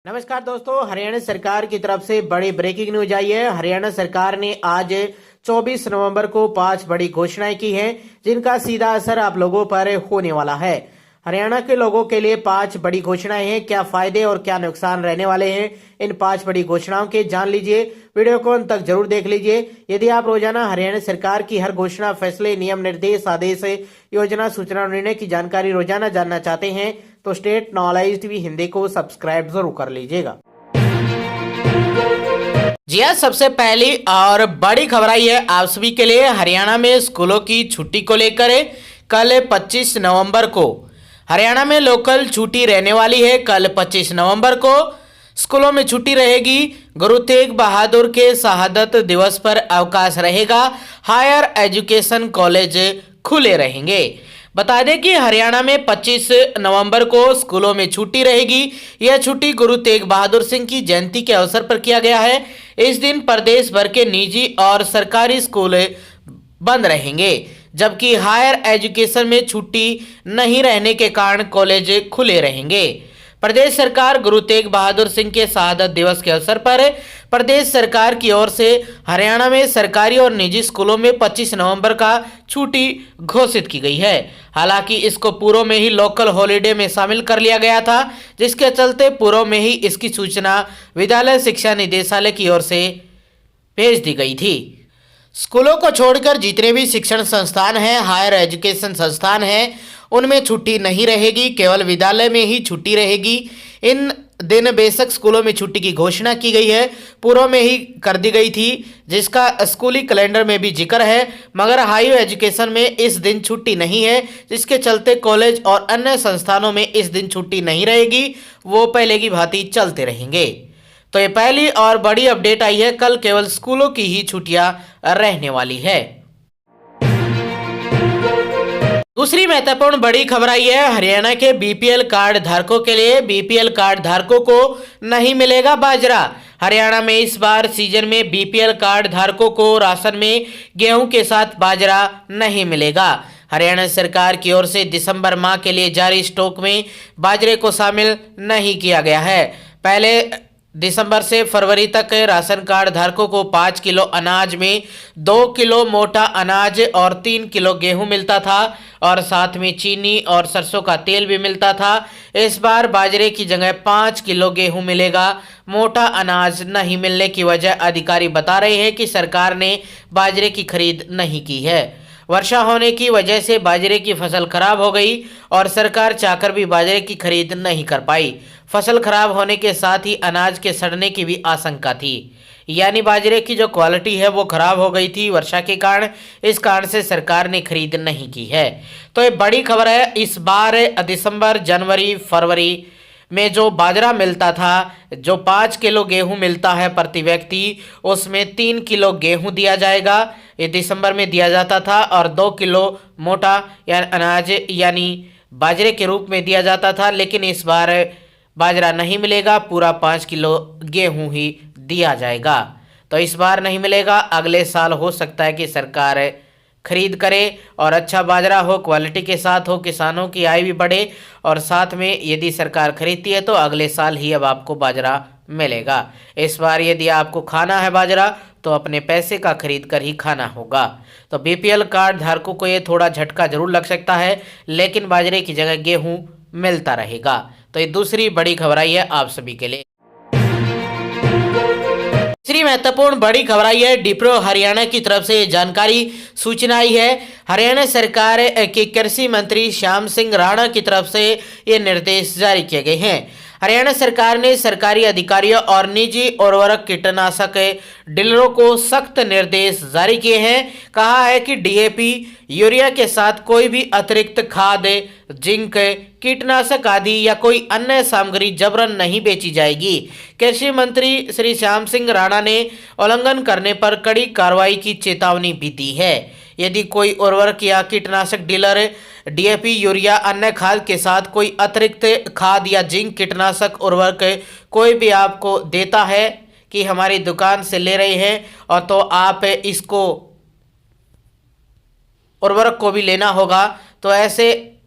नमस्कार दोस्तों, हरियाणा सरकार की तरफ से बड़ी ब्रेकिंग न्यूज आई है। हरियाणा सरकार ने आज 24 नवंबर को 5 बड़ी घोषणाएं की हैं, जिनका सीधा असर आप लोगों पर होने वाला है। हरियाणा के लोगों के लिए 5 बड़ी घोषणाएं हैं। क्या फायदे और क्या नुकसान रहने वाले हैं इन 5 बड़ी घोषणाओं के, जान लीजिए। वीडियो को अंत तक जरूर देख लीजिए। यदि आप रोजाना हरियाणा सरकार की हर घोषणा, फैसले, नियम, निर्देश, आदेश, योजना, सूचना और निर्णय की जानकारी रोजाना जानना चाहते हैं तो स्टेट नॉलेज टीवी हिंदी को सब्सक्राइब जरूर कर लीजिएगा। जी हाँ, सबसे पहली और बड़ी खबर आई है आप सभी के लिए। हरियाणा में स्कूलों की छुट्टी को लेकर कल 25 नवंबर को हरियाणा में लोकल छुट्टी रहने वाली है। कल 25 नवंबर को स्कूलों में छुट्टी रहेगी। गुरु तेग बहादुर के शहादत दिवस पर अवकाश रहेगा। हायर एजुकेशन कॉलेज खुले रहेंगे। बता दें कि हरियाणा में 25 नवंबर को स्कूलों में छुट्टी रहेगी। यह छुट्टी गुरु तेग बहादुर सिंह की जयंती के अवसर पर किया गया है। इस दिन प्रदेश भर के निजी और सरकारी स्कूल बंद रहेंगे, जबकि हायर एजुकेशन में छुट्टी नहीं रहने के कारण कॉलेज खुले रहेंगे। प्रदेश सरकार गुरु तेग बहादुर सिंह के शहादत दिवस के अवसर पर प्रदेश सरकार की ओर से हरियाणा में सरकारी और निजी स्कूलों में 25 नवंबर का छुट्टी घोषित की गई है। हालांकि इसको पूर्व में ही लोकल हॉलिडे में शामिल कर लिया गया था, जिसके चलते पूर्व में ही इसकी सूचना विद्यालय शिक्षा निदेशालय की ओर से भेज दी गई थी। स्कूलों को छोड़कर जितने भी शिक्षण संस्थान हैं, हायर एजुकेशन संस्थान हैं, उनमें छुट्टी नहीं रहेगी, केवल विद्यालय में ही छुट्टी रहेगी। इन दिन बेशक स्कूलों में छुट्टी की घोषणा की गई है, पूर्व में ही कर दी गई थी, जिसका स्कूली कैलेंडर में भी जिक्र है, मगर हायर एजुकेशन में इस दिन छुट्टी नहीं है, जिसके चलते कॉलेज और अन्य संस्थानों में इस दिन छुट्टी नहीं रहेगी, वो पहले की भांति चलते रहेंगे। तो ये पहली और बड़ी अपडेट आई है। कल केवल स्कूलों की ही छुट्टियां रहने वाली है। दूसरी महत्वपूर्ण बड़ी खबर आई है हरियाणा के बीपीएल कार्ड धारकों के लिए। बीपीएल कार्ड धारकों को नहीं मिलेगा बाजरा। हरियाणा में इस बार सीजन में बीपीएल कार्ड धारकों को राशन में गेहूं के साथ बाजरा नहीं मिलेगा। हरियाणा सरकार की ओर से दिसंबर माह के लिए जारी स्टॉक में बाजरे को शामिल नहीं किया गया है। पहले दिसंबर से फरवरी तक राशन कार्ड धारकों को 5 किलो अनाज में 2 किलो मोटा अनाज और 3 किलो गेहूं मिलता था, और साथ में चीनी और सरसों का तेल भी मिलता था। इस बार बाजरे की जगह 5 किलो गेहूं मिलेगा। मोटा अनाज नहीं मिलने की वजह अधिकारी बता रहे हैं कि सरकार ने बाजरे की खरीद नहीं की है। वर्षा होने की वजह से बाजरे की फसल खराब हो गई और सरकार चाहकर भी बाजरे की खरीद नहीं कर पाई। फसल खराब होने के साथ ही अनाज के सड़ने की भी आशंका थी, यानी बाजरे की जो क्वालिटी है वो खराब हो गई थी वर्षा के कारण। इस कारण से सरकार ने खरीद नहीं की है। तो ये बड़ी खबर है। इस बार दिसंबर, जनवरी, फरवरी में जो बाजरा मिलता था, जो 5 किलो गेहूं मिलता है प्रति व्यक्ति, उसमें 3 किलो गेहूं दिया जाएगा। ये दिसंबर में दिया जाता था, और 2 किलो मोटा अनाज यानी बाजरे के रूप में दिया जाता था। लेकिन इस बार बाजरा नहीं मिलेगा, पूरा 5 किलो गेहूं ही दिया जाएगा। तो इस बार नहीं मिलेगा। अगले साल हो सकता है कि सरकार खरीद करे और अच्छा बाजरा हो, क्वालिटी के साथ हो, किसानों की आय भी बढ़े, और साथ में यदि सरकार खरीदती है तो अगले साल ही अब आपको बाजरा मिलेगा। इस बार यदि आपको खाना है बाजरा तो अपने पैसे का खरीद कर ही खाना होगा। तो बीपीएल कार्ड धारकों को ये थोड़ा झटका जरूर लग सकता है, लेकिन बाजरे की जगह गेहूं मिलता रहेगा। तो ये दूसरी बड़ी खबर आई है आप सभी के लिए। तीसरी महत्वपूर्ण बड़ी खबर आई है डिप्रो हरियाणा की तरफ से जानकारी सूचना आई है। हरियाणा सरकार के कृषि मंत्री श्याम सिंह राणा की तरफ से ये निर्देश जारी किए गए हैं। हरियाणा सरकार ने सरकारी अधिकारियों और निजी उर्वरक कीटनाशक डीलरों को सख्त निर्देश जारी किए हैं। कहा है कि डीएपी, यूरिया के साथ कोई भी अतिरिक्त खाद, जिंक, कीटनाशक आदि या कोई अन्य सामग्री जबरन नहीं बेची जाएगी। कृषि मंत्री श्री श्याम सिंह राणा ने उल्लंघन करने पर कड़ी कार्रवाई की चेतावनी भी दी है। यदि कोई उर्वरक या कीटनाशक डीलर डीएपी, यूरिया, अन्य खाद के साथ कोई अतिरिक्त खाद या जिंक, कीटनाशक, उर्वरक कोई भी आपको देता है कि हमारी दुकान से ले रहे हैं, और तो आप इसको उर्वरक को भी लेना होगा, तो ऐसे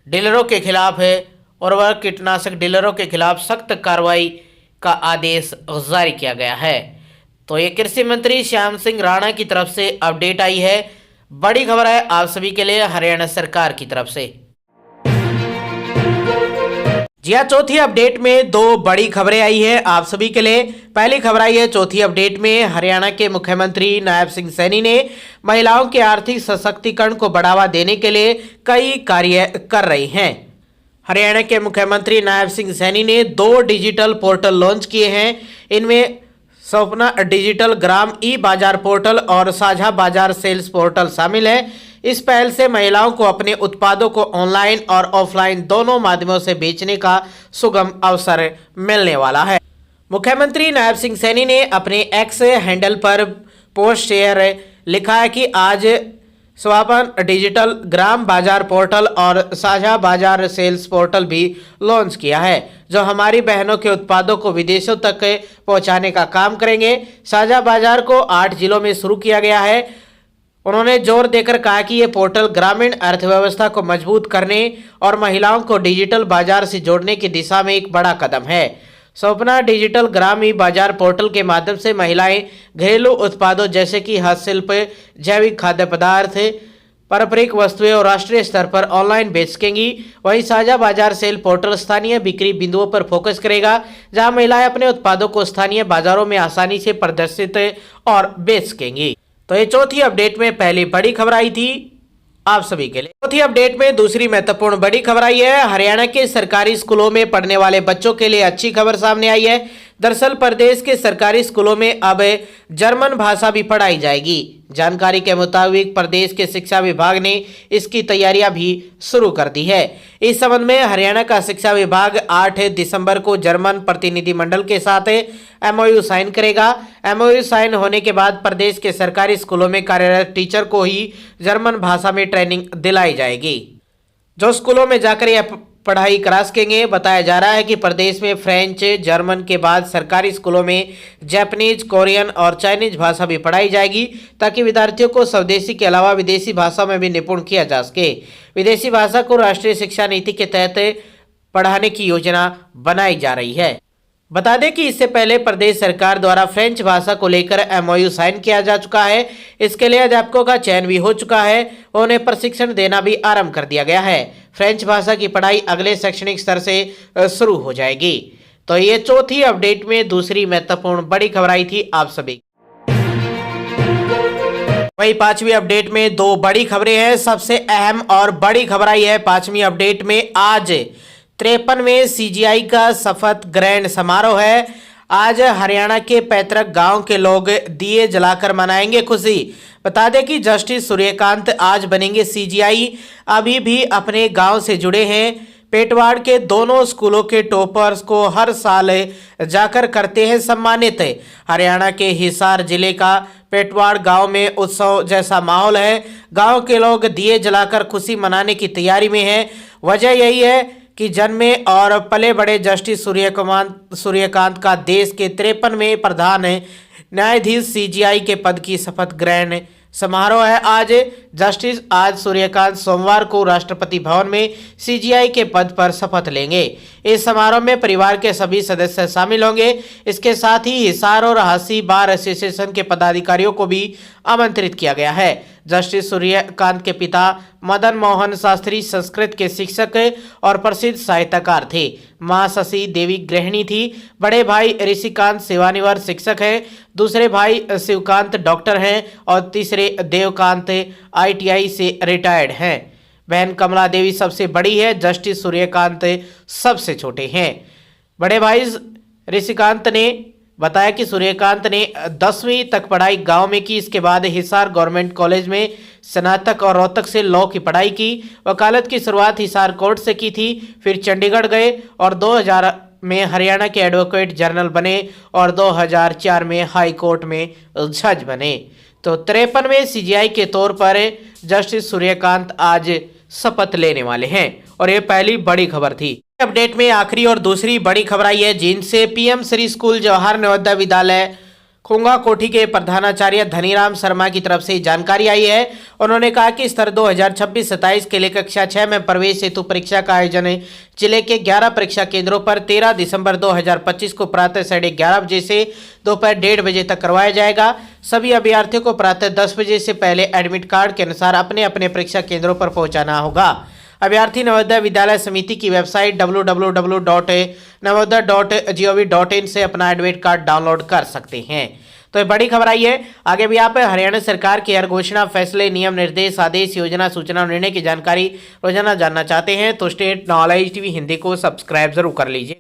डीलरों के खिलाफ उर्वरक कीटनाशक डीलरों के खिलाफ सख्त कार्रवाई का आदेश जारी किया गया है। तो ये कृषि मंत्री श्याम सिंह राणा की तरफ से अपडेट आई है। बड़ी खबर है आप सभी के लिए हरियाणा सरकार की तरफ से। जी हाँ, चौथी अपडेट में दो बड़ी खबरें आई है आप सभी के लिए। पहली खबर आई है चौथी अपडेट में, हरियाणा के मुख्यमंत्री नायब सिंह सैनी ने महिलाओं के आर्थिक सशक्तिकरण को बढ़ावा देने के लिए कई कार्य कर रही हैं। हरियाणा के मुख्यमंत्री नायब सिंह सैनी ने 2 डिजिटल पोर्टल लॉन्च किए हैं। इनमें सपना डिजिटल ग्राम ई बाजार पोर्टल और साझा बाजार सेल्स पोर्टल शामिल है। इस पहल से महिलाओं को अपने उत्पादों को ऑनलाइन और ऑफलाइन दोनों माध्यमों से बेचने का सुगम अवसर मिलने वाला है। मुख्यमंत्री नायब सिंह सैनी ने अपने एक्स हैंडल पर पोस्ट शेयर लिखा है कि आज स्वापन डिजिटल ग्राम बाजार पोर्टल और साझा बाजार सेल्स पोर्टल भी लॉन्च किया है, जो हमारी बहनों के उत्पादों को विदेशों तक पहुंचाने का काम करेंगे। साझा बाजार को 8 जिलों में शुरू किया गया है। उन्होंने जोर देकर कहा कि ये पोर्टल ग्रामीण अर्थव्यवस्था को मजबूत करने और महिलाओं को डिजिटल बाजार से जोड़ने की दिशा में एक बड़ा कदम है। सपना डिजिटल ग्राम ई बाजार पोर्टल के माध्यम से महिलाएं घरेलू उत्पादों जैसे कि हस्तशिल्प, जैविक खाद्य पदार्थ, पारंपरिक वस्तुएं और राष्ट्रीय स्तर पर ऑनलाइन बेच सकेंगी। वहीं साझा बाजार सेल पोर्टल स्थानीय बिक्री बिंदुओं पर फोकस करेगा, जहां महिलाएं अपने उत्पादों को स्थानीय बाजारों में आसानी से प्रदर्शित और बेच सकेंगी। तो ये चौथी अपडेट में पहली बड़ी खबर आई थी आप सभी के लिए। चौथी अपडेट में दूसरी महत्वपूर्ण बड़ी खबर आई है। हरियाणा के सरकारी स्कूलों में पढ़ने वाले बच्चों के लिए अच्छी खबर सामने आई है। दरअसल प्रदेश के सरकारी स्कूलों में अब जर्मन भाषा भी पढ़ाई जाएगी। जानकारी के मुताबिक प्रदेश के शिक्षा विभाग ने इसकी तैयारियां भी शुरू कर दी है। इस संबंध में हरियाणा का शिक्षा विभाग 8 दिसंबर को जर्मन प्रतिनिधिमंडल के साथ एमओयू साइन करेगा। एमओयू साइन होने के बाद प्रदेश के सरकारी स्कूलों में कार्यरत टीचर को ही जर्मन भाषा में ट्रेनिंग दिलाई जाएगी, जो स्कूलों में जाकर यह पढ़ाई करा सकेंगे। बताया जा रहा है कि प्रदेश में फ्रेंच, जर्मन के बाद सरकारी स्कूलों में जापानीज, कोरियन और चाइनीज भाषा भी पढ़ाई जाएगी, ताकि विद्यार्थियों को स्वदेशी के अलावा विदेशी भाषा में भी निपुण किया जा सके। विदेशी भाषा को राष्ट्रीय शिक्षा नीति के तहत पढ़ाने की योजना बनाई जा रही है। बता दें कि इससे पहले प्रदेश सरकार द्वारा फ्रेंच भाषा को लेकर एमओयू साइन किया जा चुका है। इसके लिए अध्यापकों का चयन भी हो चुका है, उन्हें प्रशिक्षण देना भी आरंभ कर दिया गया है। फ्रेंच भाषा की पढ़ाई अगले शैक्षणिक स्तर से शुरू हो जाएगी। तो ये चौथी अपडेट में दूसरी महत्वपूर्ण बड़ी खबर आई थी आप सभी। वही पांचवी अपडेट में 2 बड़ी खबरें हैं। सबसे अहम और बड़ी खबर आई है पांचवी अपडेट में, आज 53वें सीजीआई का शपथ ग्रहण समारोह है। आज हरियाणा के पैतृक गांव के लोग दिए जलाकर मनाएंगे खुशी। बता दें कि जस्टिस सूर्यकांत आज बनेंगे सीजीआई। अभी भी अपने गांव से जुड़े हैं। पेटवाड़ के दोनों स्कूलों के टॉपर्स को हर साल जाकर करते हैं सम्मानित। हरियाणा के हिसार जिले का पेटवाड़ गांव में उत्सव जैसा माहौल है। गांव के लोग दिए जलाकर खुशी मनाने की तैयारी में हैं। वजह यही है कि जन्मे और पले बड़े जस्टिस सूर्यकांत का देश के 53वें प्रधान न्यायाधीश सीजीआई के पद की शपथ ग्रहण समारोह है। आज सूर्यकांत सोमवार को राष्ट्रपति भवन में सीजीआई के पद पर शपथ लेंगे। इस समारोह में परिवार के सभी सदस्य शामिल होंगे। इसके साथ ही हिसार और हासी बार एसोसिएशन के पदाधिकारियों को भी आमंत्रित किया गया है। जस्टिस सूर्यकांत के पिता मदन मोहन शास्त्री संस्कृत के शिक्षक और प्रसिद्ध साहित्यकार थे। मां शशि देवी गृहिणी थी। बड़े भाई ऋषिकांत सेवानिवृत्त शिक्षक हैं। दूसरे भाई शिवकांत डॉक्टर हैं और तीसरे देवकांत आईटीआई से रिटायर्ड हैं। बहन कमला देवी सबसे बड़ी है। जस्टिस सूर्यकांत सबसे छोटे हैं। बड़े भाई ऋषिकांत ने बताया कि सूर्यकांत ने 10वीं तक पढ़ाई गांव में की। इसके बाद हिसार गवर्नमेंट कॉलेज में स्नातक और रोहतक से लॉ की पढ़ाई की। वकालत की शुरुआत हिसार कोर्ट से की थी, फिर चंडीगढ़ गए और 2000 में हरियाणा के एडवोकेट जनरल बने और 2004 में हाई कोर्ट में जज बने। तो 53वें सीजीआई के तौर पर जस्टिस सूर्यकांत आज शपथ लेने वाले हैं और ये पहली बड़ी खबर थी। अपडेट में आखिरी और दूसरी बड़ी खबर आई है, जिनसे पीएम श्री स्कूल जवाहर नवोदय विद्यालय खोंगा कोठी के प्रधानाचार्य धनीराम शर्मा की तरफ से जानकारी आई है। उन्होंने कहा कि स्तर 2026-27 के लिए कक्षा 6 में प्रवेश हेतु परीक्षा का आयोजन जिले के 11 परीक्षा केंद्रों पर 13 दिसंबर 2025 को प्रातः 11:30 बजे से दोपहर 1:30 बजे तक करवाया जाएगा। सभी अभ्यर्थियों को प्रातः 10 बजे से पहले एडमिट कार्ड के अनुसार अपने अपने परीक्षा केंद्रों पर पहुंचाना होगा। अभ्यर्थी नवोदय विद्यालय समिति की वेबसाइट www.navodaya.gov.in से अपना एडमिट कार्ड डाउनलोड कर सकते हैं। तो ये बड़ी खबर आई है। आगे भी आप हरियाणा सरकार की हर घोषणा, फैसले, नियम, निर्देश, आदेश, योजना, सूचना और निर्णय की जानकारी रोजाना जानना चाहते हैं तो स्टेट नॉलेज टीवी हिंदी को सब्सक्राइब जरूर कर लीजिए।